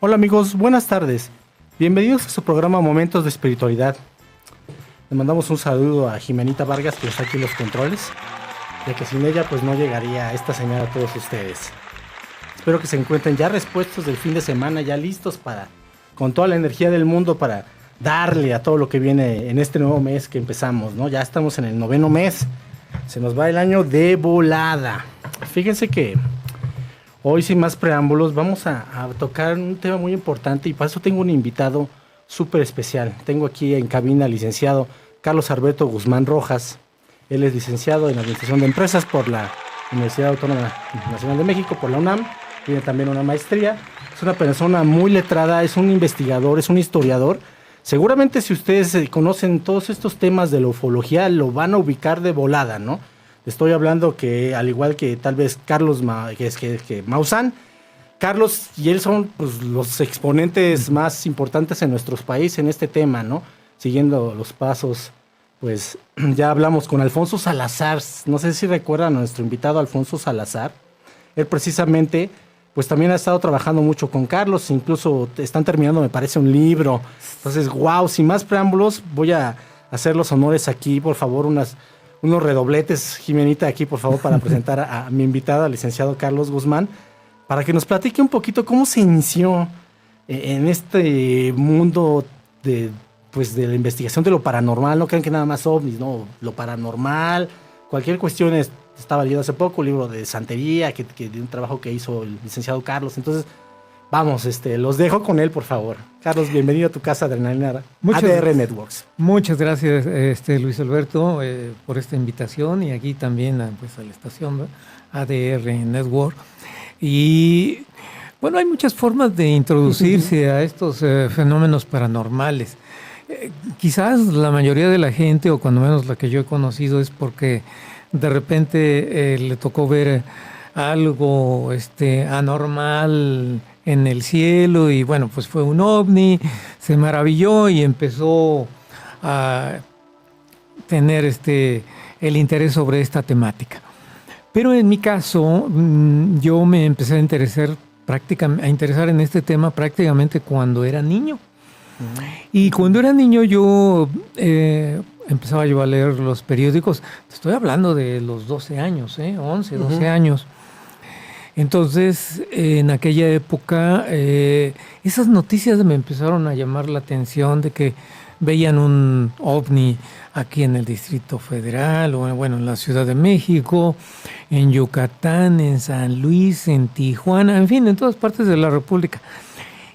Hola amigos, buenas tardes. Bienvenidos a su programa Momentos de Espiritualidad. Le mandamos un saludo a Jimenita Vargas, que está aquí en los controles, ya que sin ella pues no llegaría esta señal a todos ustedes. Espero que se encuentren ya repuestos del fin de semana, ya listos con toda la energía del mundo para darle a todo lo que viene en este nuevo mes que empezamos, ¿no? Ya estamos en el 9º mes, se nos va el año de volada. Fíjense que hoy, sin más preámbulos, vamos a tocar un tema muy importante y para eso tengo un invitado súper especial. Tengo aquí en cabina al licenciado Carlos Alberto Guzmán Rojas. Él es licenciado en Administración de Empresas por la Universidad Autónoma Nacional de México, por la UNAM. Tiene también una maestría. Es una persona muy letrada, es un investigador, es un historiador. Seguramente si ustedes conocen todos estos temas de la ufología, lo van a ubicar de volada, ¿no? Estoy hablando que, al igual que tal vez Carlos Maussan, Carlos y él son pues, los exponentes más importantes en nuestros países en este tema, ¿no? Siguiendo los pasos, pues ya hablamos con Alfonso Salazar. No sé si recuerdan a nuestro invitado Alfonso Salazar. Él precisamente, pues también ha estado trabajando mucho con Carlos, incluso están terminando, me parece, un libro. Entonces, wow, sin más preámbulos, voy a hacer los honores aquí, por favor, unos redobletes, Jimenita, aquí, por favor, para presentar a mi invitado, al licenciado Carlos Guzmán, para que nos platique un poquito cómo se inició en este mundo de la investigación de lo paranormal. No crean que nada más ovnis, no, lo paranormal, cualquier cuestión. Estaba leyendo hace poco un libro de santería, de un trabajo que hizo el licenciado Carlos. Entonces, vamos, los dejo con él, por favor. Carlos, bienvenido a tu casa, Adrenalina ADR Networks. Muchas gracias, Luis Alberto, por esta invitación, y aquí también a la estación, ¿no? ADR Network. Y bueno, hay muchas formas de introducirse a estos fenómenos paranormales. Quizás la mayoría de la gente, o cuando menos la que yo he conocido, es porque de repente le tocó ver algo anormal en el cielo y bueno, pues fue un ovni, se maravilló y empezó a tener el interés sobre esta temática. Pero en mi caso, yo me empecé a interesar en este tema prácticamente cuando era niño. Y cuando era niño yo empezaba yo a leer los periódicos. Estoy hablando de los 12 años, 11, 12 años. Entonces, en aquella época, esas noticias me empezaron a llamar la atención de que veían un ovni aquí en el Distrito Federal, o bueno, en la Ciudad de México, en Yucatán, en San Luis, en Tijuana, en fin, en todas partes de la República.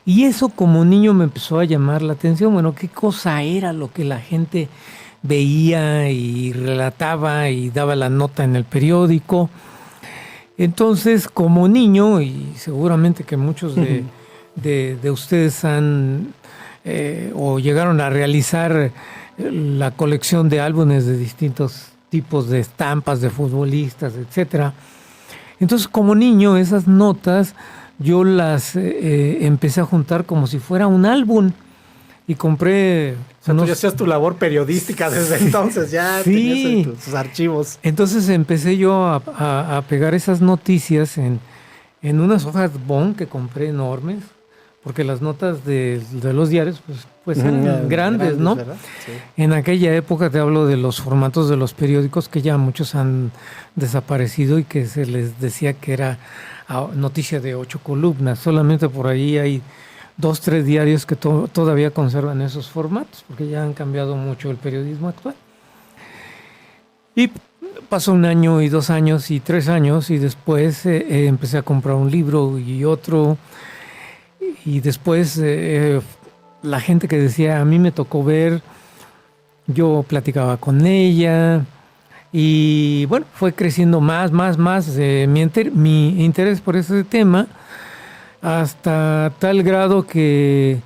Y eso como niño me empezó a llamar la atención. Bueno, ¿qué cosa era lo que la gente veía y relataba y daba la nota en el periódico? Entonces, como niño, y seguramente que muchos de ustedes han o llegaron a realizar la colección de álbumes de distintos tipos de estampas de futbolistas, etcétera. Entonces, como niño, esas notas yo las empecé a juntar como si fuera un álbum y compré... O sea, tú ya hacías tu labor periodística desde entonces, ya sí, tenías tus archivos. Entonces empecé yo a pegar esas noticias en unas hojas bond que compré enormes, porque las notas de los diarios pues eran grandes, ¿no? Sí. En aquella época te hablo de los formatos de los periódicos que ya muchos han desaparecido y que se les decía que era noticia de 8 columnas. Solamente por ahí hay 2, 3 diarios que todavía conservan esos formatos, porque ya han cambiado mucho el periodismo actual. Y pasó 1 año y 2 años y 3 años y después empecé a comprar un libro y otro. Y después la gente que decía, a mí me tocó ver, yo platicaba con ella y bueno, fue creciendo más mi interés por ese tema, hasta tal grado que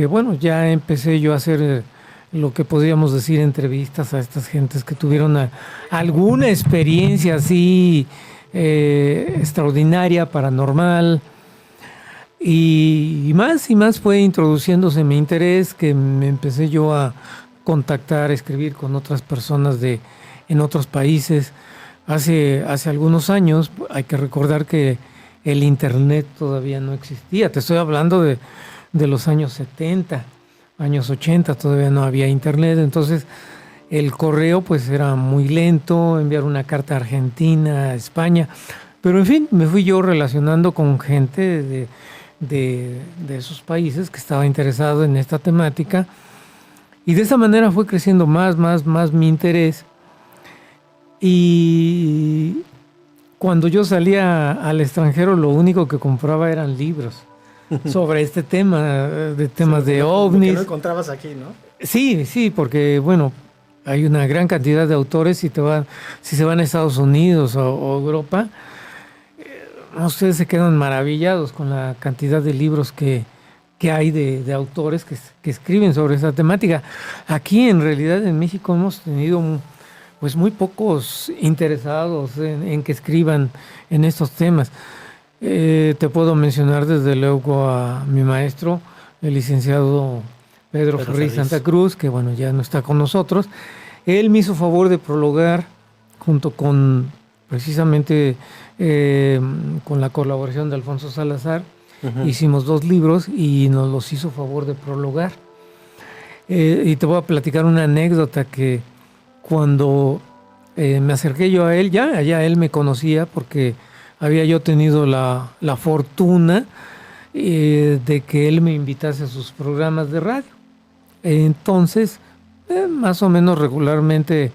bueno, ya empecé yo a hacer lo que podríamos decir entrevistas a estas gentes que tuvieron alguna experiencia así extraordinaria, paranormal. Y más fue introduciéndose mi interés, que me empecé yo a contactar, a escribir con otras personas en otros países. Hace algunos años, hay que recordar que el internet todavía no existía. Te estoy hablando de los años 70, años 80, todavía no había internet. Entonces el correo pues era muy lento, enviar una carta a Argentina, a España. Pero en fin, me fui yo relacionando con gente de esos países que estaba interesado en esta temática. Y de esa manera fue creciendo más mi interés. Y cuando yo salía al extranjero, lo único que compraba eran libros sobre este tema, de temas de ovnis. Que no encontrabas aquí, ¿no? Sí, porque bueno, hay una gran cantidad de autores. Si se van a Estados Unidos o Europa, ustedes se quedan maravillados con la cantidad de libros que hay de autores que escriben sobre esa temática. Aquí en realidad en México hemos tenido pues muy pocos interesados en que escriban en estos temas. Te puedo mencionar desde luego a mi maestro, el licenciado Pedro Ferriz Santa Cruz, que bueno, ya no está con nosotros. Él me hizo favor de prologar junto con precisamente con la colaboración de Alfonso Salazar. Uh-huh. Hicimos 2 libros y nos los hizo favor de prologar. Y te voy a platicar una anécdota que cuando me acerqué yo a él, ya él me conocía porque había yo tenido la fortuna de que él me invitase a sus programas de radio. Entonces, más o menos regularmente,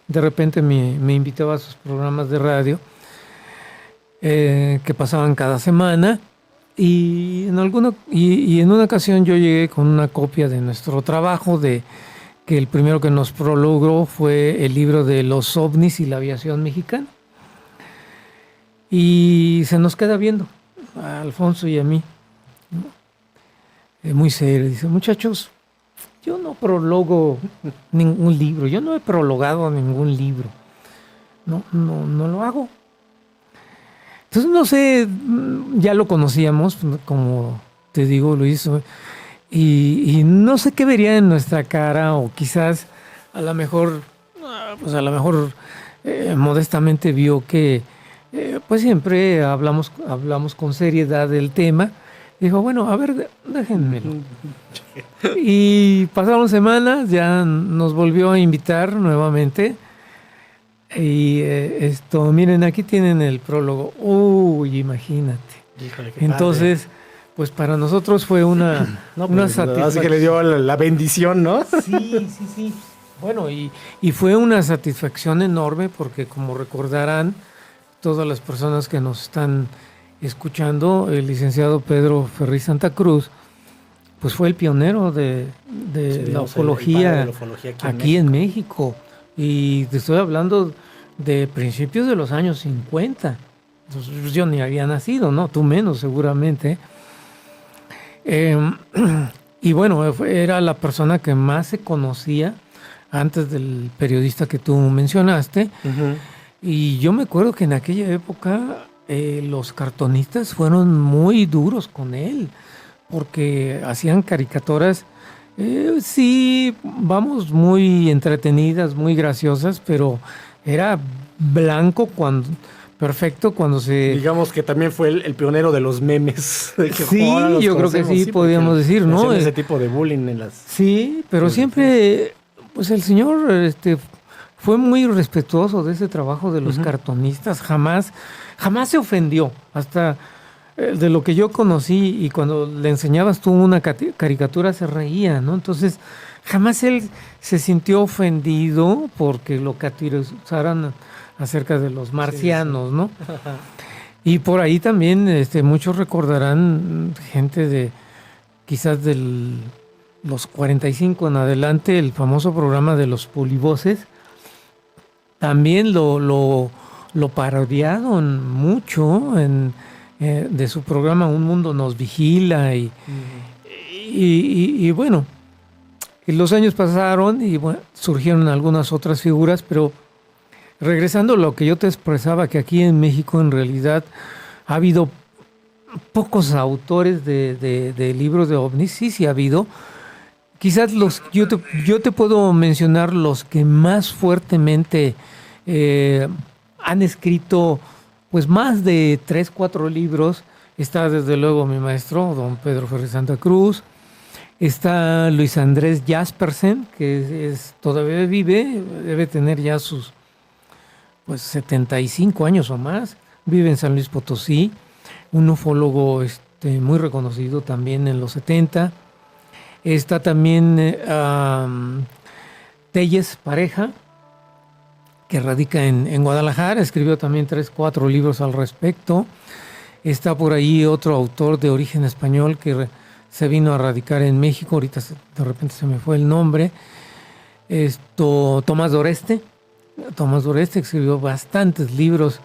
de repente me invitaba a sus programas de radio que pasaban cada semana. Y en una ocasión yo llegué con una copia de nuestro trabajo, que el primero que nos prologó fue el libro de los ovnis y la aviación mexicana. Y se nos queda viendo a Alfonso y a mí, ¿no? Muy serio. Dice: muchachos, yo no prologo ningún libro, yo no he prologado ningún libro, no lo hago. Entonces, no sé, ya lo conocíamos, como te digo, Luis, y no sé qué vería en nuestra cara, o quizás a lo mejor modestamente vio que pues siempre hablamos con seriedad del tema. Dijo: bueno, a ver, déjenmelo. Y pasaron semanas, ya nos volvió a invitar nuevamente. Y miren, aquí tienen el prólogo. Uy, imagínate. Híjole, entonces, padre. Pues para nosotros fue una satisfacción. Así que le dio la bendición, ¿no? Sí. Bueno, y fue una satisfacción enorme porque, como recordarán todas las personas que nos están escuchando, el licenciado Pedro Ferriz Santa Cruz, pues fue el pionero de la ufología aquí en México. Y te estoy hablando de principios de los años 50. Entonces, yo ni había nacido, ¿no? Tú menos, seguramente. Y bueno, era la persona que más se conocía antes del periodista que tú mencionaste. Uh-huh. Y yo me acuerdo que en aquella época los cartonistas fueron muy duros con él, porque hacían caricaturas. Sí, vamos, muy entretenidas, muy graciosas, pero era blanco perfecto cuando se... Digamos que también fue el pionero de los memes. Sí, yo creo que sí, podríamos decir, ¿no? Ese tipo de bullying en las... Sí, pero siempre, pues el señor fue muy respetuoso de ese trabajo de los uh-huh. cartonistas, jamás se ofendió, hasta... de lo que yo conocí, y cuando le enseñabas tú una caricatura se reía, ¿no? Entonces, jamás él se sintió ofendido porque lo catirizaran acerca de los marcianos, sí. ¿no? Y por ahí también muchos recordarán gente de quizás de los 45 en adelante, el famoso programa de los polivoces, también lo parodiaron mucho de su programa Un Mundo Nos Vigila y bueno, y los años pasaron y bueno, surgieron algunas otras figuras, pero regresando a lo que yo te expresaba, que aquí en México en realidad ha habido pocos autores de libros de ovnis. Sí ha habido. Quizás yo te puedo mencionar los que más fuertemente han escrito pues más de 3, 4 libros. Está desde luego mi maestro, don Pedro Ferri Santa Cruz. Está Luis Andrés Jaspersen, que todavía vive, debe tener ya sus 75 años o más. Vive en San Luis Potosí, un ufólogo muy reconocido también en los 70. Está también Telles Pareja, que radica en Guadalajara, escribió también 3, 4 libros al respecto. Está por ahí otro autor de origen español que se vino a radicar en México, ahorita de repente se me fue el nombre. Tomás Doreste. Tomás Doreste escribió bastantes libros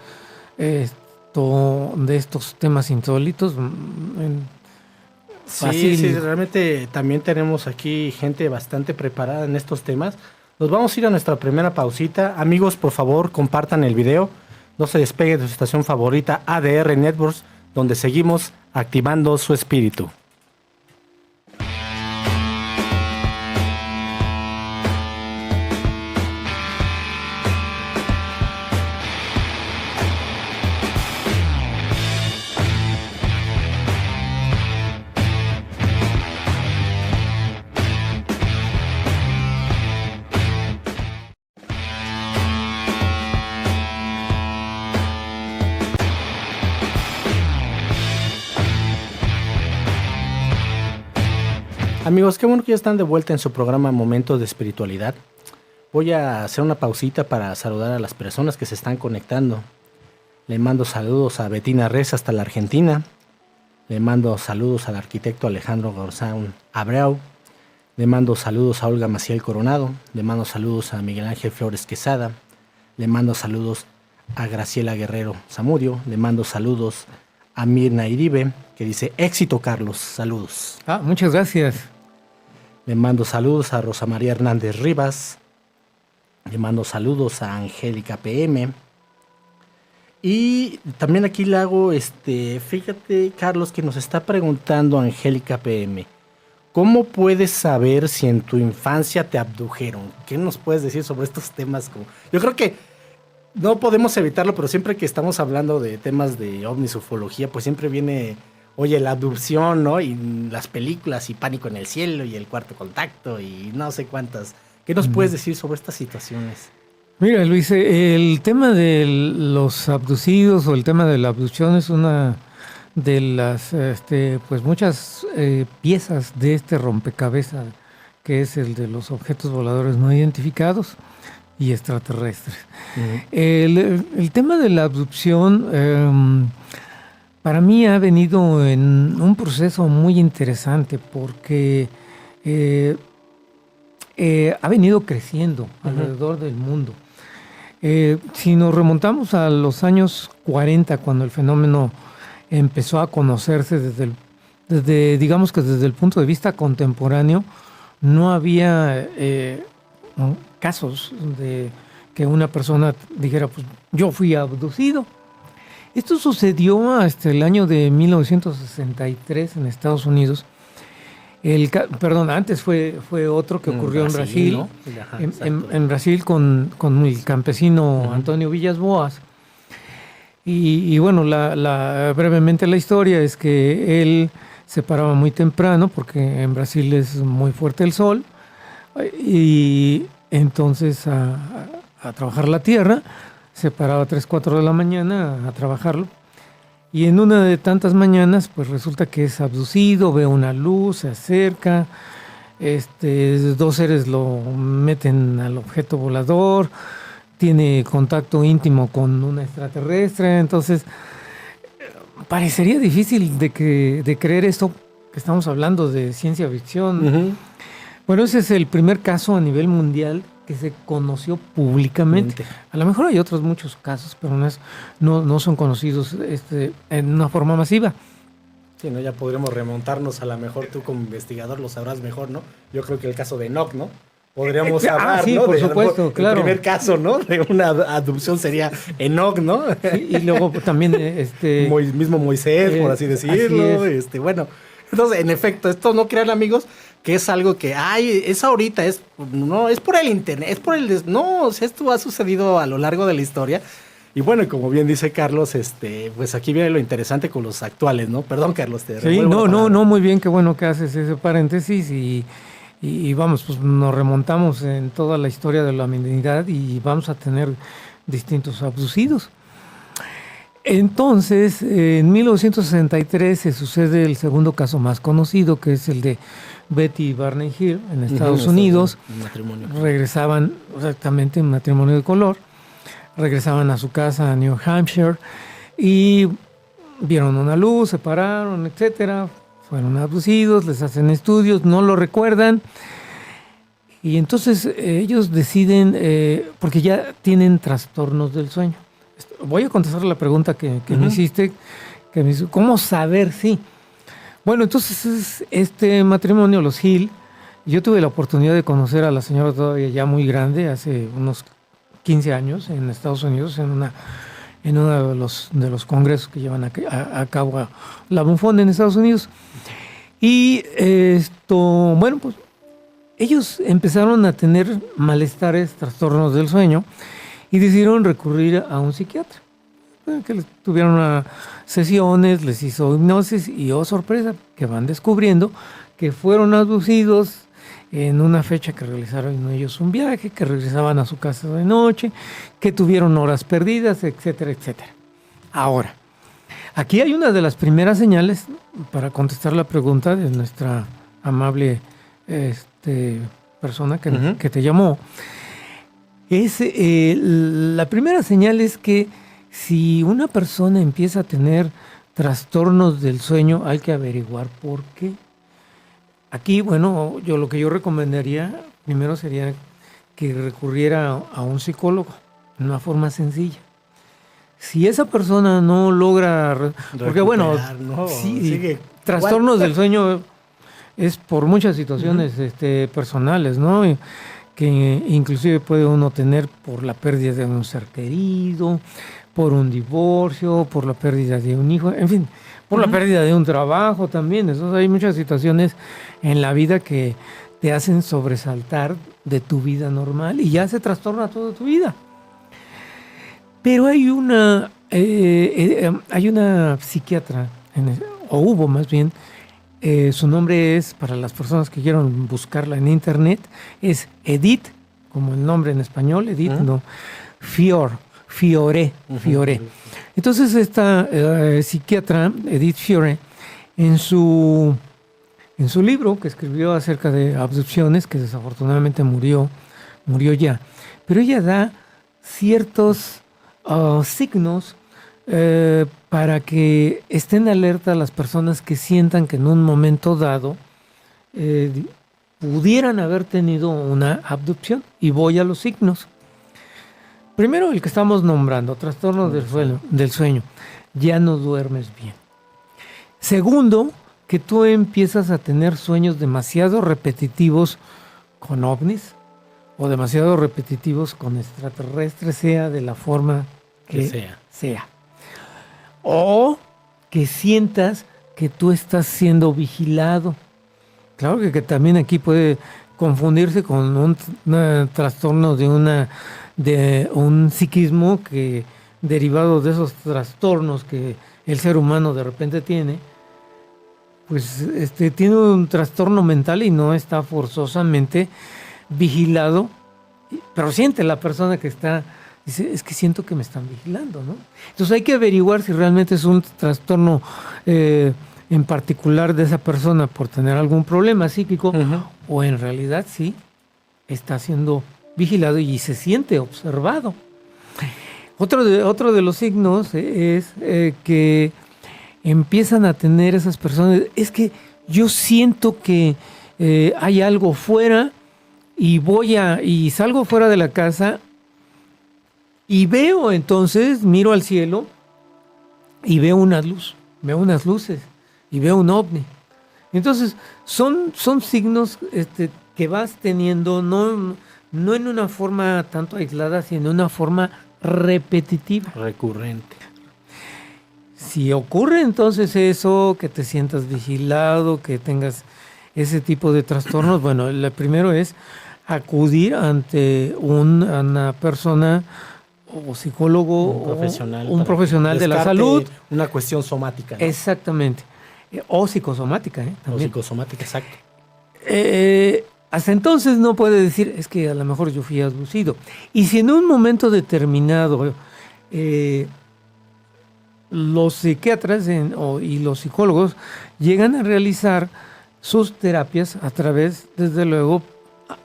de estos temas insólitos. Sí, realmente también tenemos aquí gente bastante preparada en estos temas. Nos vamos a ir a nuestra primera pausita. Amigos, por favor, compartan el video. No se despeguen de su estación favorita, ADR Networks, donde seguimos activando su espíritu. Amigos, qué bueno que ya están de vuelta en su programa Momentos de Espiritualidad. Voy a hacer una pausita para saludar a las personas que se están conectando. Le mando saludos a Betina Rez hasta la Argentina. Le mando saludos al arquitecto Alejandro Garzón Abreu. Le mando saludos a Olga Maciel Coronado. Le mando saludos a Miguel Ángel Flores Quesada. Le mando saludos a Graciela Guerrero Zamudio. Le mando saludos a Mirna Iribe, que dice, éxito Carlos, saludos. Muchas gracias. Le mando saludos a Rosa María Hernández Rivas. Le mando saludos a Angélica PM. Y también aquí le hago, fíjate, Carlos, que nos está preguntando Angélica PM. ¿Cómo puedes saber si en tu infancia te abdujeron? ¿Qué nos puedes decir sobre estos temas? Yo creo que no podemos evitarlo, pero siempre que estamos hablando de temas de ovnis, ufología, pues siempre viene... Oye, la abducción, ¿no? Y las películas, y Pánico en el Cielo, y El Cuarto Contacto, y no sé cuántas. ¿Qué nos puedes decir sobre estas situaciones? Mira, Luis, el tema de los abducidos o el tema de la abducción es una de las, pues muchas piezas de este rompecabezas, que es el de los objetos voladores no identificados y extraterrestres. Uh-huh. El tema de la abducción... para mí ha venido en un proceso muy interesante porque ha venido creciendo alrededor del mundo. Si nos remontamos a los años 40, cuando el fenómeno empezó a conocerse digamos que desde el punto de vista contemporáneo, no había casos de que una persona dijera, pues yo fui abducido. Esto sucedió hasta el año de 1963 en Estados Unidos. Antes fue otro que ocurrió en Brasil, ¿no? En Brasil con el campesino Antonio Villas Boas. Y bueno, brevemente la historia es que él se paraba muy temprano porque en Brasil es muy fuerte el sol. Y entonces a trabajar la tierra. Se paraba a 3, 4 de la mañana a trabajarlo. Y en una de tantas mañanas, pues resulta que es abducido, ve una luz, se acerca, 2 seres lo meten al objeto volador, tiene contacto íntimo con una extraterrestre. Entonces, parecería difícil de creer esto, que estamos hablando de ciencia ficción. Uh-huh. Bueno, ese es el primer caso a nivel mundial que se conoció públicamente. A lo mejor hay otros muchos casos, pero no son conocidos en una forma masiva. Sí, ¿no? Ya podremos remontarnos, a lo mejor tú como investigador lo sabrás mejor, ¿no? Yo creo que el caso de Enoch, ¿no? Podríamos hablar, sí, ¿no? Por supuesto, claro. El primer caso, ¿no? De una abducción sería Enoch, ¿no? Sí, y luego también mismo Moisés, por así decirlo. Así es. Bueno, entonces, en efecto, esto no crean, amigos, que es algo que, es ahorita, no, es por el internet, no, o sea, esto ha sucedido a lo largo de la historia, Y bueno, como bien dice Carlos, pues aquí viene lo interesante con los actuales, ¿no? Perdón, Carlos, te Sí, revuelvo la palabra. no, muy bien, qué bueno que haces ese paréntesis y vamos, pues nos remontamos en toda la historia de la humanidad y vamos a tener distintos abducidos. Entonces, en 1963 se sucede el segundo caso más conocido, que es el de Betty y Barney Hill en Estados Unidos. Un matrimonio. Regresaban, exactamente, un matrimonio de color, regresaban a su casa a New Hampshire y vieron una luz, se pararon, etcétera, fueron abducidos, les hacen estudios, no lo recuerdan. Y entonces ellos deciden, porque ya tienen trastornos del sueño. Voy a contestar la pregunta que me hiciste, ¿cómo saber si? Bueno, entonces este matrimonio, los Hill, yo tuve la oportunidad de conocer a la señora todavía ya muy grande, hace unos 15 años en Estados Unidos, en uno de los congresos que llevan a cabo la MUFON en Estados Unidos. Y bueno, pues ellos empezaron a tener malestares, trastornos del sueño y decidieron recurrir a un psiquiatra. Que les tuvieron sesiones, les hizo hipnosis y, oh sorpresa, que van descubriendo que fueron abducidos en una fecha que realizaron ellos un viaje, que regresaban a su casa de noche, que tuvieron horas perdidas, etcétera, etcétera. Ahora, aquí hay una de las primeras señales para contestar la pregunta de nuestra amable persona que te llamó. La primera señal es que si una persona empieza a tener trastornos del sueño, hay que averiguar por qué. Aquí, bueno, lo que yo recomendaría primero sería que recurriera a un psicólogo de una forma sencilla. Si esa persona no logra, porque bueno, ¿no? sí, trastornos del sueño es por muchas situaciones personales, ¿no? Que inclusive puede uno tener por la pérdida de un ser querido, por un divorcio, por la pérdida de un hijo, en fin, por la pérdida de un trabajo también. Entonces hay muchas situaciones en la vida que te hacen sobresaltar de tu vida normal y ya se trastorna toda tu vida. Pero hay una psiquiatra, o hubo más bien, su nombre es, para las personas que quieran buscarla en internet, es Edith, como el nombre en español, Edith, no, Fiore. Entonces esta psiquiatra, Edith Fiore, en su libro que escribió acerca de abducciones, que desafortunadamente murió ya, pero ella da ciertos signos para que estén alerta las personas que sientan que en un momento dado pudieran haber tenido una abducción. Y voy a los signos. Primero, el que estamos nombrando, trastorno del sueño. Ya no duermes bien. Segundo, que tú empiezas a tener sueños demasiado repetitivos con ovnis o demasiado repetitivos con extraterrestres, sea de la forma que sea. O que sientas que tú estás siendo vigilado. Claro que también aquí puede confundirse con un trastorno de un psiquismo que, derivado de esos trastornos que el ser humano de repente tiene, pues tiene un trastorno mental y no está forzosamente vigilado, pero siente la persona que está, dice, es que siento que me están vigilando, ¿no? Entonces hay que averiguar si realmente es un trastorno en particular de esa persona por tener algún problema psíquico, o en realidad sí está siendo vigilado y se siente observado. Otro de los signos es que empiezan a tener esas personas, es que yo siento que hay algo fuera y salgo fuera de la casa y veo, entonces miro al cielo y veo unas luces y veo un ovni. Entonces son signos que vas teniendo no en una forma tanto aislada, sino en una forma repetitiva. Recurrente. Si ocurre entonces eso, que te sientas vigilado, que tengas ese tipo de trastornos, bueno, lo primero es acudir ante una persona o psicólogo un profesional de la salud. Una cuestión somática, ¿no? Exactamente. O psicosomática, también. O psicosomática, exacto. Hasta entonces no puede decir, es que a lo mejor yo fui abducido. Y si en un momento determinado los psiquiatras y los psicólogos llegan a realizar sus terapias a través, desde luego,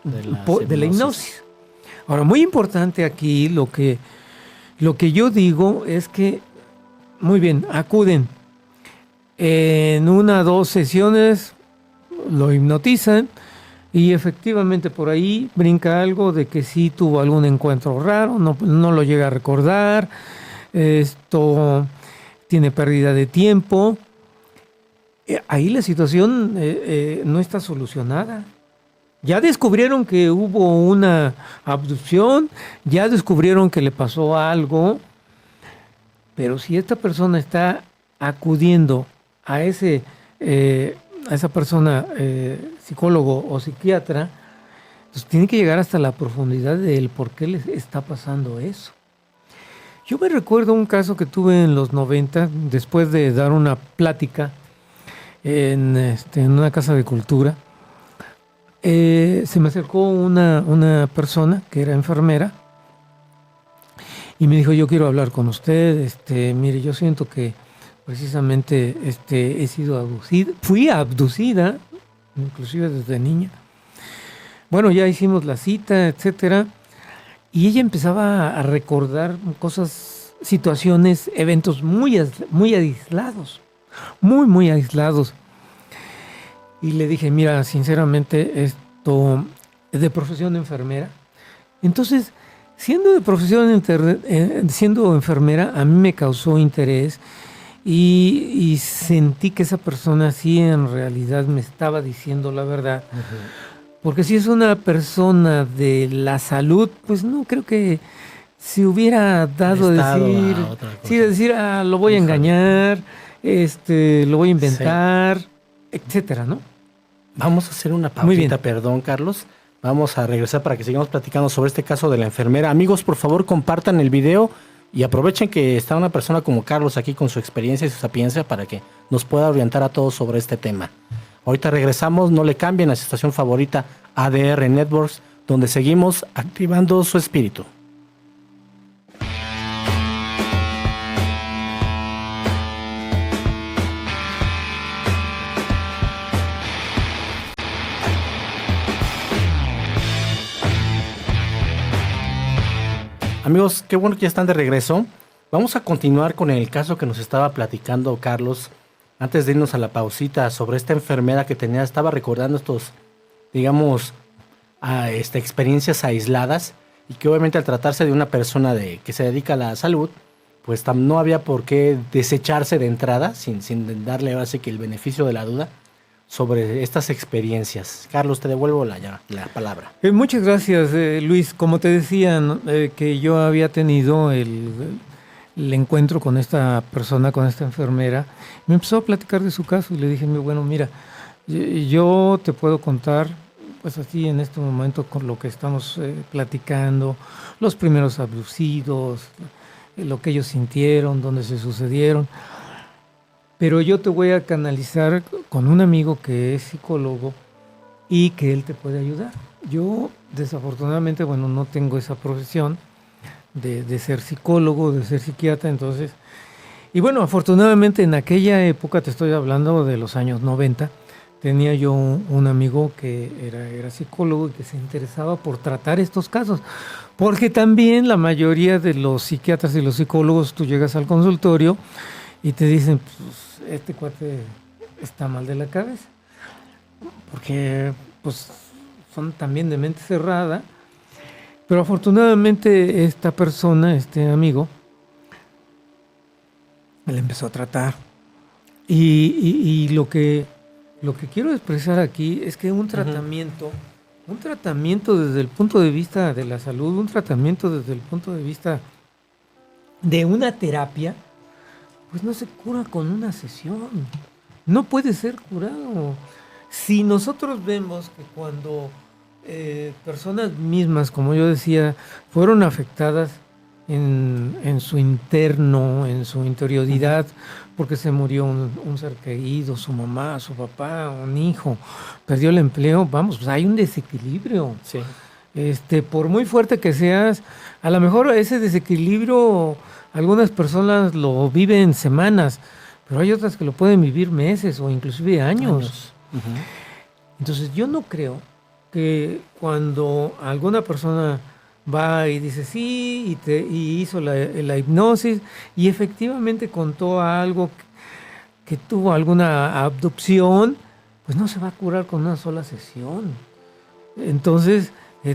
de la hipnosis. Ahora, muy importante aquí, lo que yo digo es que, muy bien, acuden en 1 o 2 sesiones, lo hipnotizan y efectivamente por ahí brinca algo de que sí tuvo algún encuentro raro, no lo llega a recordar, esto tiene pérdida de tiempo. Ahí la situación no está solucionada. Ya descubrieron que hubo una abducción, ya descubrieron que le pasó algo, pero si esta persona está acudiendo a esa persona, psicólogo o psiquiatra, pues tiene que llegar hasta la profundidad del por qué les está pasando eso. Yo me recuerdo un caso que tuve en los 90, después de dar una plática en una casa de cultura. Se me acercó una persona que era enfermera y me dijo, yo quiero hablar con usted, mire, yo siento que precisamente he sido abducida, fui abducida, inclusive desde niña. Bueno, ya hicimos la cita, etcétera, y ella empezaba a recordar cosas, situaciones, eventos muy aislados, muy aislados. Y le dije, mira, sinceramente, esto es de profesión de enfermera. Entonces, siendo enfermera, a mí me causó interés y sentí que esa persona sí en realidad me estaba diciendo la verdad. Uh-huh. Porque si es una persona de la salud, pues no creo que se hubiera dado a decir, lo voy a engañar, lo voy a inventar, etcétera, ¿no? Vamos a hacer una pausita, perdón, Carlos. Vamos a regresar para que sigamos platicando sobre este caso de la enfermera. Amigos, por favor, compartan el video y aprovechen que está una persona como Carlos aquí con su experiencia y su sapiencia para que nos pueda orientar a todos sobre este tema. Ahorita regresamos, no le cambien a su estación favorita ADR Networks, donde seguimos activando su espíritu. Amigos, qué bueno que ya están de regreso. Vamos a continuar con el caso que nos estaba platicando Carlos. Antes de irnos a la pausita sobre esta enfermera que estaba recordando estos, digamos, experiencias aisladas y que obviamente al tratarse de una persona que se dedica a la salud, pues no había por qué desecharse de entrada sin darle ahora sí que el beneficio de la duda sobre estas experiencias. Carlos, te devuelvo la palabra. Muchas gracias, Luis. Como te decía, que yo había tenido el encuentro con esta persona, con esta enfermera, me empezó a platicar de su caso y le dije, bueno, mira, yo te puedo contar, pues así en este momento con lo que estamos platicando, los primeros abducidos, lo que ellos sintieron, dónde se sucedieron. Pero yo te voy a canalizar con un amigo que es psicólogo y que él te puede ayudar. Yo, desafortunadamente, no tengo esa profesión de ser psicólogo, de ser psiquiatra, entonces... Y bueno, afortunadamente en aquella época, te estoy hablando de los años 90, tenía yo un amigo que era psicólogo y que se interesaba por tratar estos casos. Porque también la mayoría de los psiquiatras y los psicólogos, tú llegas al consultorio y te dicen, pues, este cuate está mal de la cabeza, porque pues son también de mente cerrada, pero afortunadamente esta persona, este amigo, me la empezó a tratar. Y lo que quiero expresar aquí es que un tratamiento desde el punto de vista de la salud, un tratamiento desde el punto de vista de una terapia, pues no se cura con una sesión, no puede ser curado. Si nosotros vemos que cuando personas mismas, como yo decía, fueron afectadas en su interno, en su interioridad, porque se murió un ser querido, su mamá, su papá, un hijo, perdió el empleo, vamos, pues hay un desequilibrio. Sí. Por muy fuerte que seas, a lo mejor ese desequilibrio algunas personas lo viven semanas, pero hay otras que lo pueden vivir meses o inclusive años. Ujú. Entonces yo no creo que cuando alguna persona va y dice sí y hizo la hipnosis y efectivamente contó algo que tuvo alguna abducción, pues no se va a curar con una sola sesión. Entonces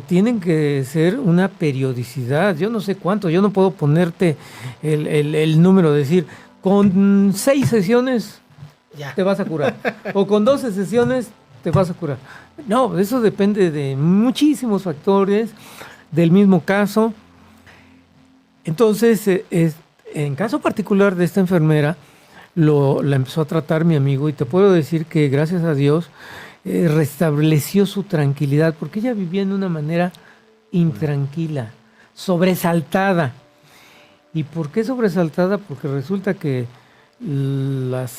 tienen que ser una periodicidad. Yo no sé cuánto, yo no puedo ponerte el número, decir con 6 sesiones Ya. te vas a curar o con 12 sesiones te vas a curar. No, eso depende de muchísimos factores, del mismo caso. Entonces, en caso particular de esta enfermera, la empezó a tratar mi amigo y te puedo decir que gracias a Dios restableció su tranquilidad, porque ella vivía de una manera intranquila, sobresaltada. ¿Y por qué sobresaltada? Porque resulta que los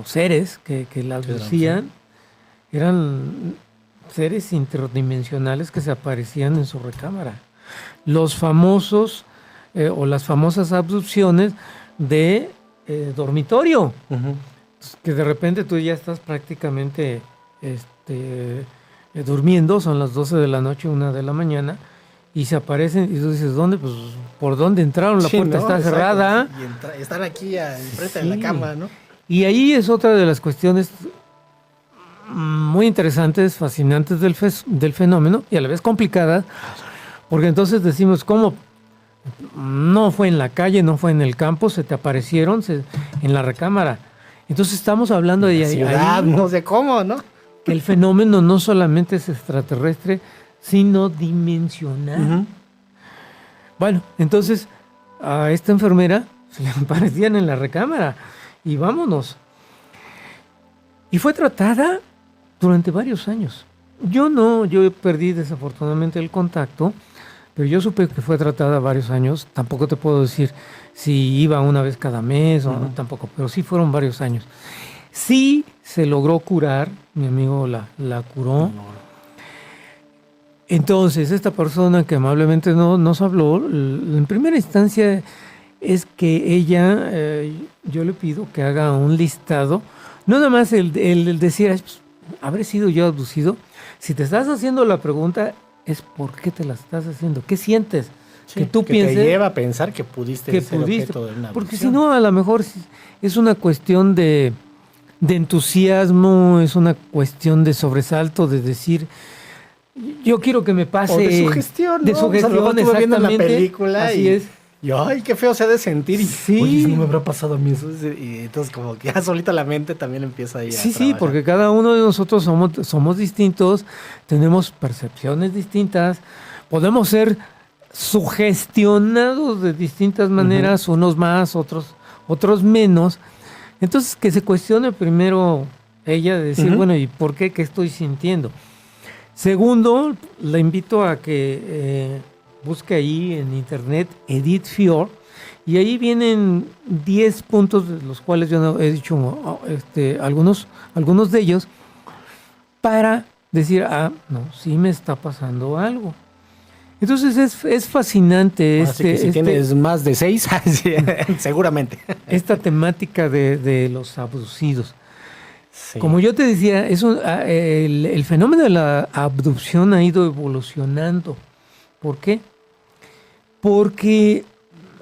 seres que la abducían eran seres interdimensionales que se aparecían en su recámara. Los famosos o las famosas abducciones de dormitorio, Ujú. que de repente tú ya estás prácticamente durmiendo, son las 12 de la noche, 1 de la mañana, y se aparecen y tú dices, ¿dónde? Pues, ¿por dónde entraron? La Sí, puerta ¿no? está Exacto. cerrada. Y están aquí enfrente de Sí. la cama, ¿no? Y ahí es otra de las cuestiones muy interesantes, fascinantes del fenómeno y a la vez complicadas, porque entonces decimos, ¿cómo? No fue en la calle, no fue en el campo, se te aparecieron en la recámara. Entonces estamos hablando de La ciudad, ahí, no sé cómo, ¿no? que el fenómeno no solamente es extraterrestre, sino dimensional. Ujú. Bueno, entonces a esta enfermera se le aparecían en la recámara y vámonos. Y fue tratada durante varios años. Yo perdí desafortunadamente el contacto, pero yo supe que fue tratada varios años. Tampoco te puedo decir si iba una vez cada mes o no, tampoco, pero sí fueron varios años. Sí se logró curar, mi amigo la curó. Entonces, esta persona que amablemente nos habló, en primera instancia es que ella, yo le pido que haga un listado, no nada más el decir, pues, ¿habré sido yo abducido? Si te estás haciendo la pregunta, es ¿por qué te la estás haciendo? ¿Qué sientes? Sí, que tú que pienses te lleva a pensar que pudiste que ser pudiste, objeto de una porque abducción. si no, a lo mejor es una cuestión de entusiasmo, es una cuestión de sobresalto, de decir, yo quiero que me pase. O de sugestión, ¿no? De O sea, a lo mejor sugestión, estuve viendo la exactamente. película Así y, es. y ay, qué feo se ha de sentir. Y, Sí. oye, no me habrá pasado a mí eso. Y entonces como que ya solita la mente también empieza ahí a Sí, trabajar. porque cada uno de nosotros somos distintos, tenemos percepciones distintas, podemos ser sugestionados de distintas maneras, unos más, otros menos. Entonces, que se cuestione primero ella, de decir, bueno, ¿y por qué? ¿Qué estoy sintiendo? Segundo, la invito a que busque ahí en internet Edith Fior, y ahí vienen 10 puntos, de los cuales yo no he dicho algunos de ellos, para decir, no, sí me está pasando algo. Entonces es fascinante Así que si tienes más de 6, seguramente. esta temática de los abducidos. Sí. Como yo te decía, el fenómeno de la abducción ha ido evolucionando. ¿Por qué? Porque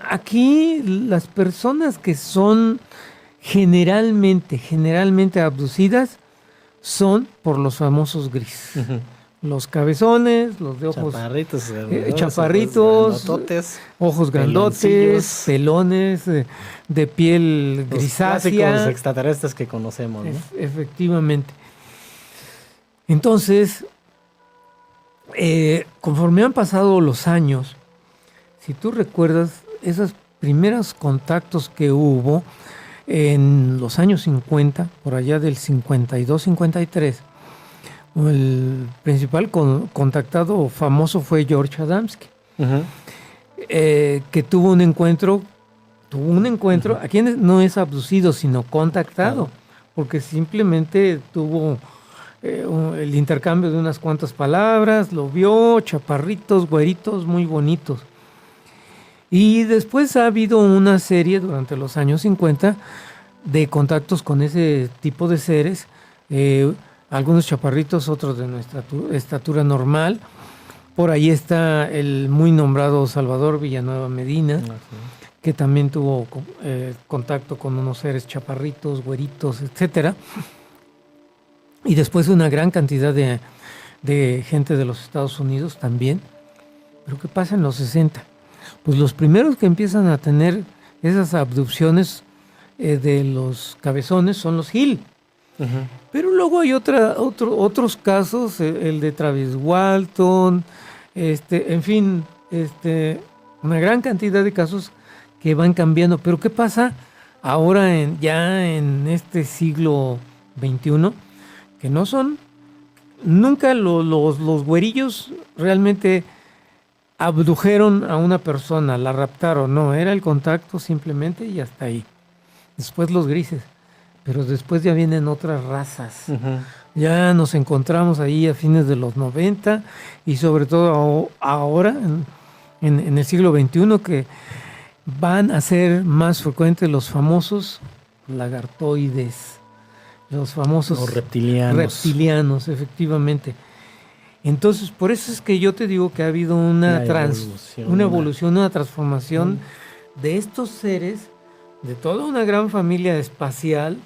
aquí las personas que son generalmente abducidas son por los famosos gris. Los cabezones, los de ojos chaparritos, grandototes, ojos grandotes, pelones, de piel los grisácea. clásicos extraterrestres que conocemos, ¿no? Efectivamente. Entonces, conforme han pasado los años, si tú recuerdas esos primeros contactos que hubo en los años 50, por allá del 52-53, el principal contactado famoso fue George Adamski. que tuvo un encuentro, aquí no es abducido, sino contactado, porque simplemente tuvo el intercambio de unas cuantas palabras, lo vio, chaparritos, güeritos, muy bonitos. Y después ha habido una serie durante los años 50 de contactos con ese tipo de seres, algunos chaparritos, otros de nuestra estatura normal. Por ahí está el muy nombrado Salvador Villanueva Medina, que también tuvo contacto con unos seres chaparritos, güeritos, etcétera. Y después una gran cantidad de gente de los Estados Unidos también. Pero ¿qué pasa en los 60? Pues los primeros que empiezan a tener esas abducciones de los cabezones son los Hill. Pero luego hay otros casos, el de Travis Walton, en fin, una gran cantidad de casos que van cambiando. Pero ¿qué pasa ahora ya en este siglo XXI? Que no son, nunca los güerillos realmente abdujeron a una persona, la raptaron, no, era el contacto simplemente y hasta ahí. Después los grises, pero después ya vienen otras razas. Ya nos encontramos ahí a fines de los 90 y sobre todo ahora, en el siglo XXI, que van a ser más frecuentes los famosos lagartoides, los famosos los reptilianos, efectivamente. Entonces, por eso es que yo te digo que ha habido una evolución, una transformación de estos seres, de toda una gran familia espacial,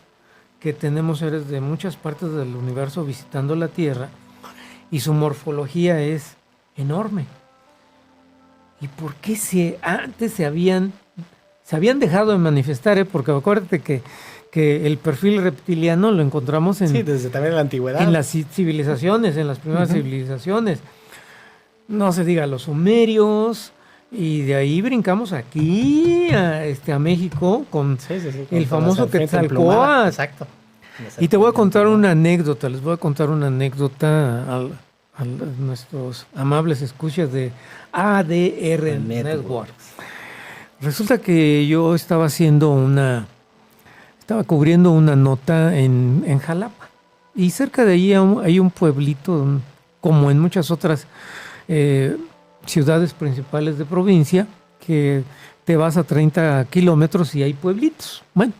que tenemos seres de muchas partes del universo visitando la Tierra, y su morfología es enorme. ¿Y por qué antes se habían dejado de manifestar? Porque acuérdate que el perfil reptiliano lo encontramos desde también la antigüedad. En las civilizaciones, en las primeras civilizaciones. No se diga los sumerios, y de ahí brincamos aquí a México con el famoso Quetzalcóatl. Exacto. Y te voy a contar una anécdota, les voy a contar una anécdota a nuestros amables escuchas de ADR Network. Resulta que yo estaba cubriendo una nota en Jalapa, y cerca de ahí hay un pueblito, como en muchas otras ciudades principales de provincia, que te vas a 30 kilómetros y hay pueblitos. Bueno,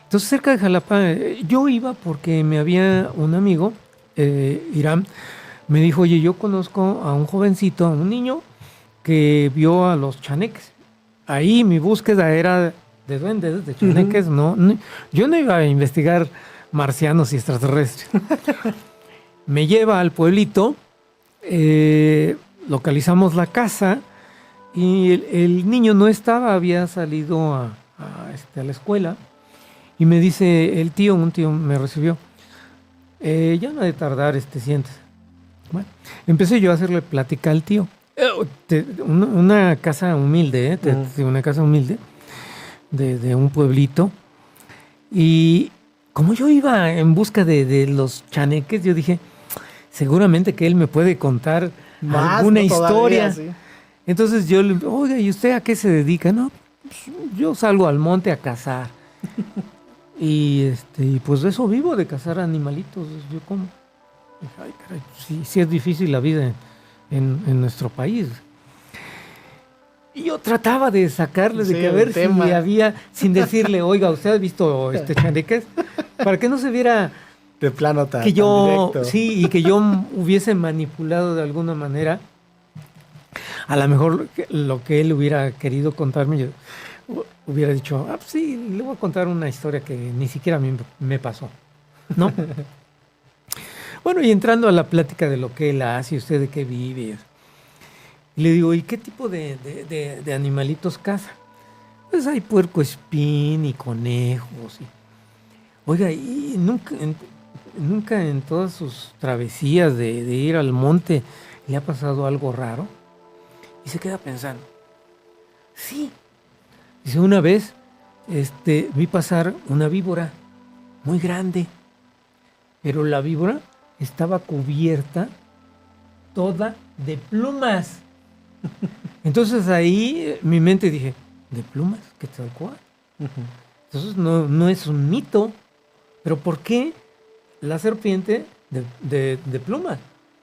entonces cerca de Jalapa yo iba porque me había un amigo, Irán, me dijo, oye, yo conozco a un jovencito, a un niño que vio a los chaneques. Ahí mi búsqueda era de duendes, de chaneques, yo no iba a investigar marcianos y extraterrestres. Me lleva al pueblito, localizamos la casa, y el niño no estaba, había salido a la escuela, y me dice un tío me recibió, ya no ha de tardar, siéntese. Bueno, empecé yo a hacerle plática al tío. Una casa humilde, una casa humilde de un pueblito, y como yo iba en busca de los chaneques, yo dije, seguramente que él me puede contar alguna historia. Sí. Entonces yo le digo, oiga, ¿y usted a qué se dedica? No, pues, yo salgo al monte a cazar. y pues de eso vivo, de cazar animalitos. Yo como, ay, caray, sí es difícil la vida en nuestro país. Y yo trataba de sacarles de que a ver si había, sin decirle, oiga, ¿usted ha visto chaneques? Para que no se viera de plano tan directo. Sí, y que yo hubiese manipulado de alguna manera. A lo mejor lo que él hubiera querido contarme, yo hubiera dicho, sí, le voy a contar una historia que ni siquiera a mí me pasó, ¿no? Bueno, y entrando a la plática de lo que él hace, usted de qué vive, le digo, ¿y qué tipo de animalitos caza? Pues hay puercoespín y conejos. Oiga, y nunca en todas sus travesías de ir al monte le ha pasado algo raro. Y se queda pensando. Sí. Dice, una vez vi pasar una víbora muy grande, pero la víbora estaba cubierta toda de plumas. Entonces ahí mi mente dije, ¿de plumas? Quetzalcóatl. Entonces no es un mito. ¿Pero por qué la serpiente de plumas?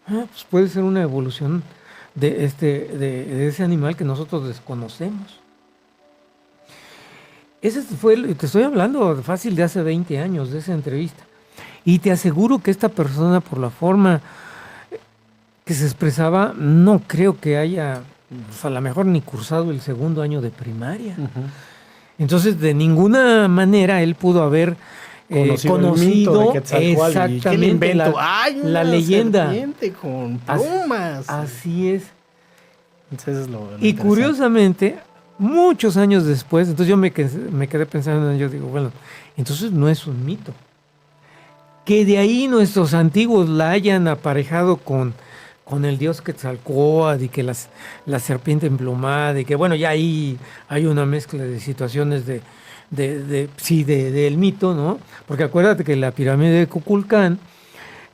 Pues puede ser una evolución de ese animal que nosotros desconocemos. Ese te estoy hablando fácil de hace 20 años de esa entrevista. Y te aseguro que esta persona, por la forma que se expresaba, no creo que haya, pues a lo mejor ni cursado el segundo año de primaria. Entonces, de ninguna manera él pudo haber conocido exactamente la leyenda. Con plumas. Así es. Entonces, y curiosamente, muchos años después, entonces yo me quedé pensando, yo digo, bueno, entonces no es un mito. Que de ahí nuestros antiguos la hayan aparejado con el dios Quetzalcóatl y que la serpiente emplumada y que bueno, ya ahí hay una mezcla de situaciones del mito, ¿no? Porque acuérdate que la pirámide de Kukulcán,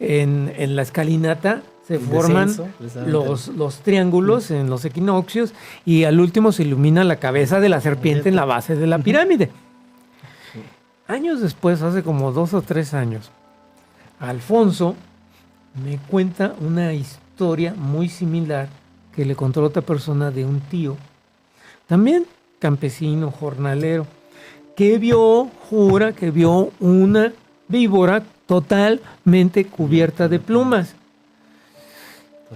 en la escalinata se forman los triángulos en los equinoccios y al último se ilumina la cabeza de la serpiente en la base de la pirámide. Años después, hace como 2 o 3 años, Alfonso me cuenta una historia muy similar que le contó a otra persona de un tío, también campesino, jornalero, que jura que vio una víbora totalmente cubierta de plumas.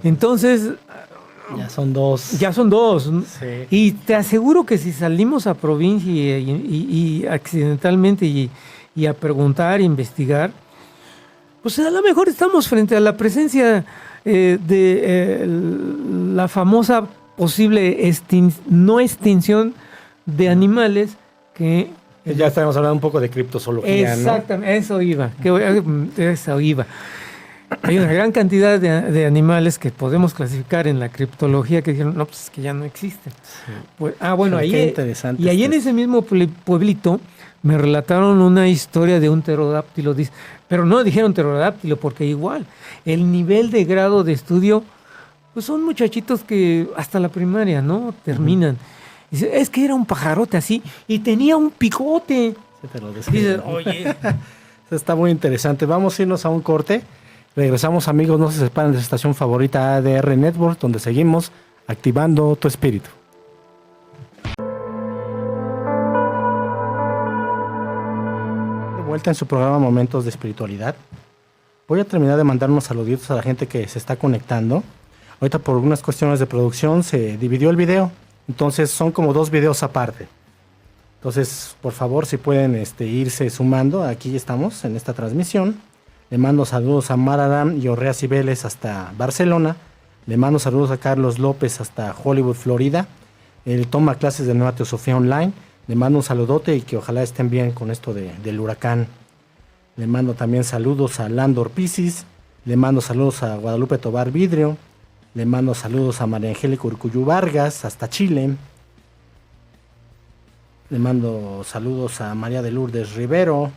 Entonces, ya son dos. Sí. Y te aseguro que si salimos a provincia y accidentalmente y a preguntar, investigar, pues a lo mejor estamos frente a la presencia de la famosa posible no extinción de animales que... Ya estamos hablando un poco de criptozoología, exactamente, ¿no? Eso iba. Hay una gran cantidad de animales que podemos clasificar en la criptología que dijeron, no, pues es que ya no existen. Sí. Pues, bueno, ahí interesante. Y ahí en ese mismo pueblito me relataron una historia de un pterodáctilo, pero no dijeron pterodáctilo porque igual el nivel de grado de estudio, pues son muchachitos que hasta la primaria, ¿no? Terminan. Dice, es que era un pajarote así y tenía un picote. Sí, te lo dice, oye. Está muy interesante. Vamos a irnos a un corte. Regresamos, amigos, no se separen de su estación favorita ADR Network, donde seguimos activando tu espíritu. De vuelta en su programa Momentos de Espiritualidad. Voy a terminar de mandar unos saluditos a la gente que se está conectando. Ahorita por algunas cuestiones de producción se dividió el video. Entonces son como 2 videos aparte. Entonces, por favor, si pueden irse sumando, aquí estamos en esta transmisión. Le mando saludos a Mararam y Orrea Cibeles hasta Barcelona. Le mando saludos a Carlos López hasta Hollywood, Florida. Él toma clases de Nueva Teosofía Online. Le mando un saludote y que ojalá estén bien con esto del huracán. Le mando también saludos a Landor Pisis. Le mando saludos a Guadalupe Tobar Vidrio. Le mando saludos a María Angélica Urcuyú Vargas, hasta Chile. Le mando saludos a María de Lourdes Rivero,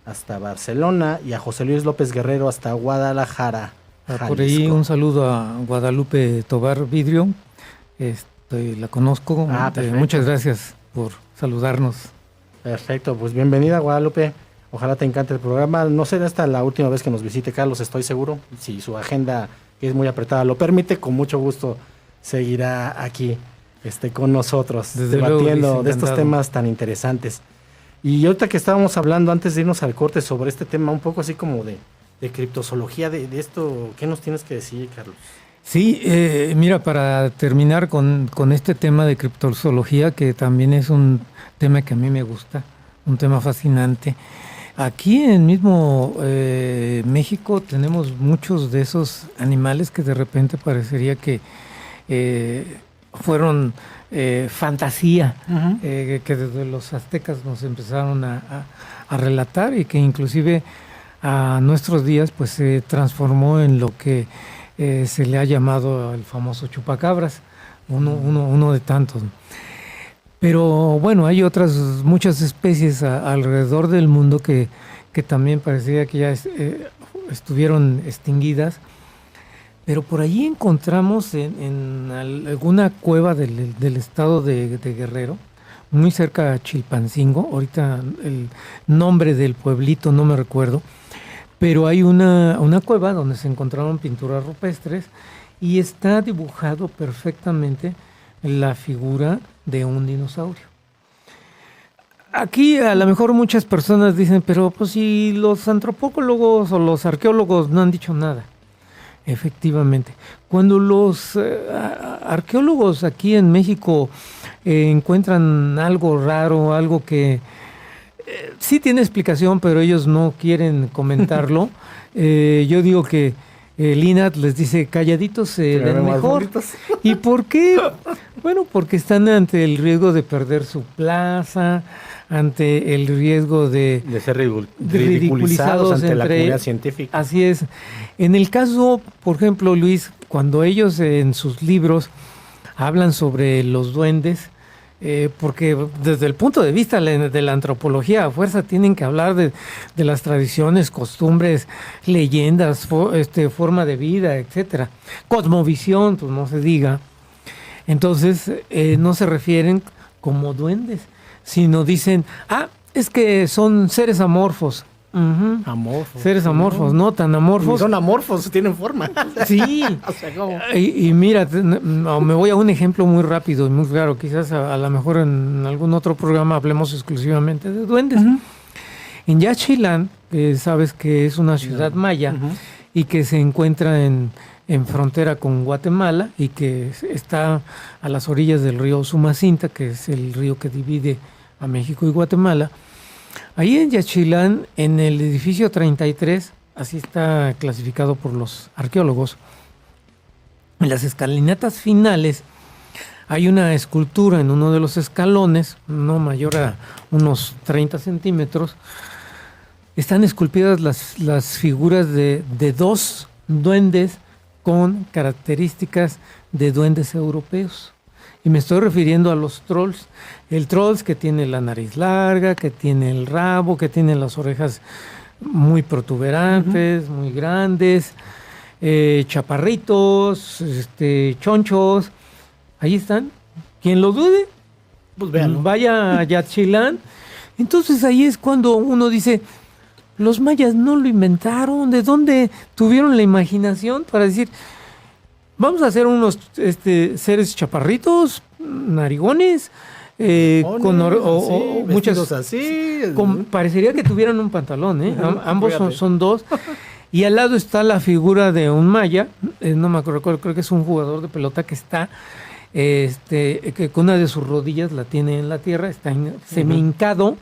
hasta Barcelona. Y a José Luis López Guerrero, hasta Guadalajara, Jalisco. Por ahí un saludo a Guadalupe Tobar Vidrio. La conozco. Muchas gracias por saludarnos. Perfecto, pues bienvenida, Guadalupe. Ojalá te encante el programa. No será esta la última vez que nos visite Carlos, estoy seguro. Si su agenda, que es muy apretada, lo permite, con mucho gusto seguirá aquí con nosotros, desde debatiendo luego, de estos temas tan interesantes. Y ahorita que estábamos hablando, antes de irnos al corte, sobre este tema, un poco así como de criptozoología, de esto, ¿qué nos tienes que decir, Carlos? Sí, mira, para terminar con este tema de criptozoología, que también es un tema que a mí me gusta, un tema fascinante. Aquí en mismo México tenemos muchos de esos animales que de repente parecería que fueron fantasía, que desde los aztecas nos empezaron a relatar y que inclusive a nuestros días pues se transformó en lo que se le ha llamado el famoso chupacabras, uno de tantos. Pero bueno, hay muchas especies alrededor del mundo que también parecía que ya estuvieron extinguidas. pero por ahí encontramos en alguna cueva del estado de Guerrero, muy cerca de Chilpancingo, ahorita el nombre del pueblito no me recuerdo, pero hay una cueva donde se encontraron pinturas rupestres y está dibujado perfectamente la figura de un dinosaurio. Aquí a lo mejor muchas personas dicen, pero pues si los antropólogos o los arqueólogos no han dicho nada. Efectivamente, cuando los arqueólogos aquí en México encuentran algo raro, algo que sí tiene explicación, pero ellos no quieren comentarlo, yo digo que el INAH les dice calladitos se ven mejor. ¿Y por qué? Bueno, porque están ante el riesgo de perder su plaza, ante el riesgo de ser ridiculizados ante la comunidad científica. Así es. En el caso, por ejemplo, Luis, cuando ellos en sus libros hablan sobre los duendes, porque desde el punto de vista de la antropología a fuerza tienen que hablar de las tradiciones, costumbres, leyendas, forma de vida, etcétera. Cosmovisión, pues no se diga. Entonces, no se refieren como duendes, sino dicen, es que son seres amorfos. Uh-huh. Amorfos. Seres amorfos, no tan amorfos. Ni son amorfos, tienen forma. Sí. O sea, ¿cómo? Y mira, me voy a un ejemplo muy rápido y muy claro. Quizás a lo mejor en algún otro programa hablemos exclusivamente de duendes. Uh-huh. En Yaxchilán, sabes que es una ciudad maya, uh-huh, y que se encuentra en frontera con Guatemala y que está a las orillas del río Sumacinta, que es el río que divide a México y Guatemala. Ahí en Yaxchilán, en el edificio 33, así está clasificado por los arqueólogos, en las escalinatas finales hay una escultura en uno de los escalones, no mayor a unos 30 centímetros. Están esculpidas las figuras de dos duendes con características de duendes europeos. Y me estoy refiriendo a los trolls. El trolls que tiene la nariz larga, que tiene el rabo, que tiene las orejas muy protuberantes, uh-huh, muy grandes, chaparritos, chonchos. Ahí están. Quien lo dude, pues véanlo. Vaya a Yaxchilán. Entonces ahí es cuando uno dice, los mayas no lo inventaron. ¿De dónde tuvieron la imaginación para decir, vamos a hacer unos seres chaparritos, narigones, con muchas así? Parecería que tuvieran un pantalón, ¿eh? Ambos son dos. Y al lado está la figura de un maya, no me acuerdo, creo que es un jugador de pelota que está, que con una de sus rodillas la tiene en la tierra, está semi-hincado. Uh-huh.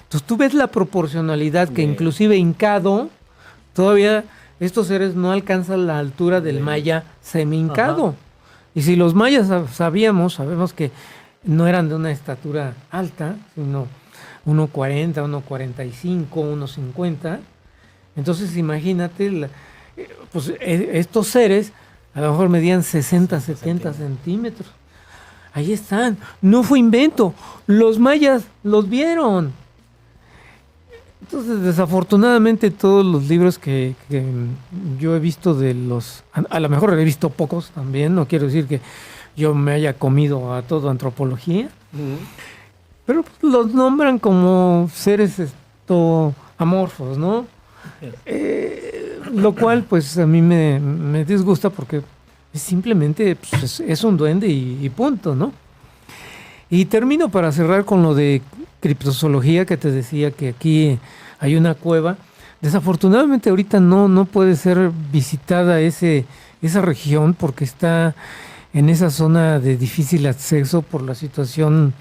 Entonces tú ves la proporcionalidad que inclusive hincado, todavía estos seres no alcanzan la altura del maya semi-hincado. Ajá. Y si los mayas sabemos que no eran de una estatura alta, sino 1.40, 1.45, 1.50. Entonces imagínate, pues estos seres a lo mejor medían 60, 70 centímetros. Ahí están. No fue invento. Los mayas los vieron. Entonces, desafortunadamente, todos los libros que yo he visto a lo mejor he visto pocos también, no quiero decir que yo me haya comido a toda antropología, uh-huh, pero pues, los nombran como seres amorfos, ¿no? Lo cual, pues, a mí me disgusta porque simplemente pues, es un duende y punto, ¿no? Y termino para cerrar con lo de criptozoología, que te decía que aquí hay una cueva. Desafortunadamente ahorita no puede ser visitada esa región porque está en esa zona de difícil acceso por la situación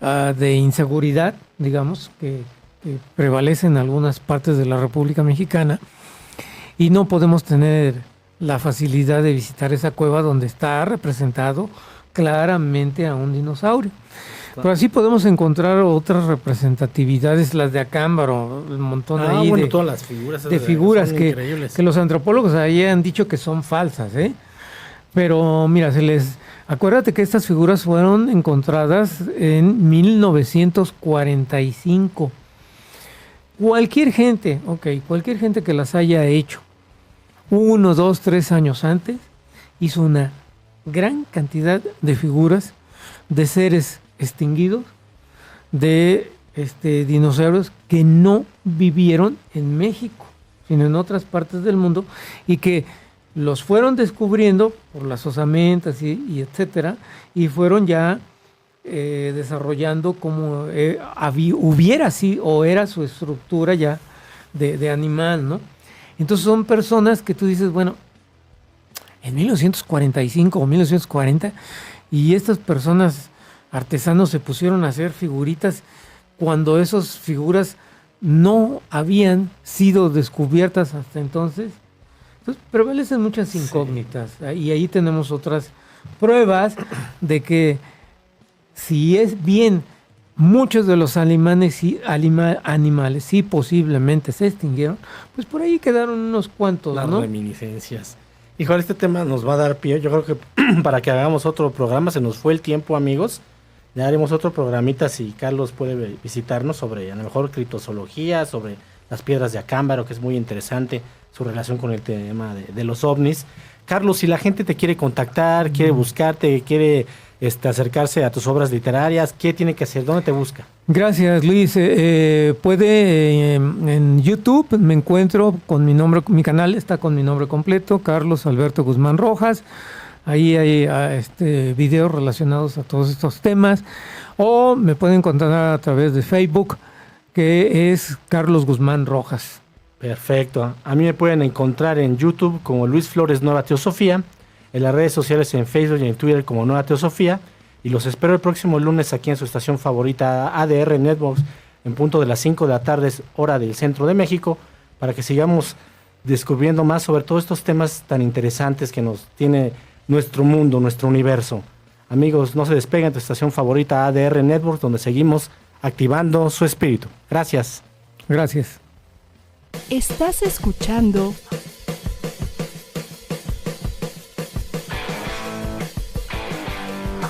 de inseguridad, digamos, que prevalece en algunas partes de la República Mexicana, y no podemos tener la facilidad de visitar esa cueva donde está representado claramente a un dinosaurio. Pero así podemos encontrar otras representatividades, las de Acámbaro, el montón ahí todas las figuras de figuras que los antropólogos ahí han dicho que son falsas, ¿eh? Pero mira, acuérdate que estas figuras fueron encontradas en 1945. Cualquier gente que las haya hecho 1, 2, 3 años antes, hizo una gran cantidad de figuras de seres extinguidos, de dinosaurios que no vivieron en México, sino en otras partes del mundo, y que los fueron descubriendo por las osamentas y etcétera, y fueron ya desarrollando como hubiera sido o era su estructura ya de animal, ¿no? Entonces son personas que tú dices, bueno, en 1945 o 1940, y estas personas artesanos se pusieron a hacer figuritas cuando esas figuras no habían sido descubiertas hasta entonces. Entonces prevalecen muchas incógnitas, y ahí tenemos otras pruebas de que si es bien muchos de los animales sí posiblemente se extinguieron, pues por ahí quedaron unos cuantos, las ¿no? reminiscencias. Híjole, este tema nos va a dar pie. Yo creo que para que hagamos otro programa, se nos fue el tiempo, amigos. Ya haremos otro programita si Carlos puede visitarnos sobre a lo mejor criptozoología, sobre las piedras de Acámbaro, que es muy interesante su relación con el tema de los ovnis. Carlos, si la gente te quiere contactar, quiere buscarte, quiere acercarse a tus obras literarias, ¿qué tiene que hacer? ¿Dónde te busca? Gracias, Luis. Puede en YouTube, me encuentro con mi nombre, mi canal está con mi nombre completo, Carlos Alberto Guzmán Rojas. Ahí hay videos relacionados a todos estos temas. O me pueden encontrar a través de Facebook, que es Carlos Guzmán Rojas. Perfecto. A mí me pueden encontrar en YouTube como Luis Flores Nueva Teosofía, en las redes sociales en Facebook y en Twitter como Nueva Teosofía, y los espero el próximo lunes aquí en su estación favorita ADR Networks en punto de las 5 de la tarde, hora del centro de México, para que sigamos descubriendo más sobre todos estos temas tan interesantes que nos tiene nuestro mundo, nuestro universo. Amigos, no se despeguen de tu estación favorita ADR Networks, donde seguimos activando su espíritu. Gracias. Gracias. Estás escuchando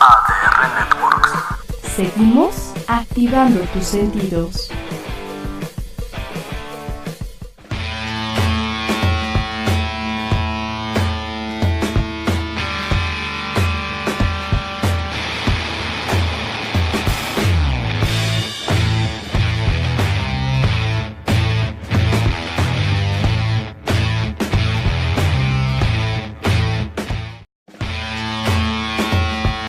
ADR Networks. Seguimos activando tus sentidos.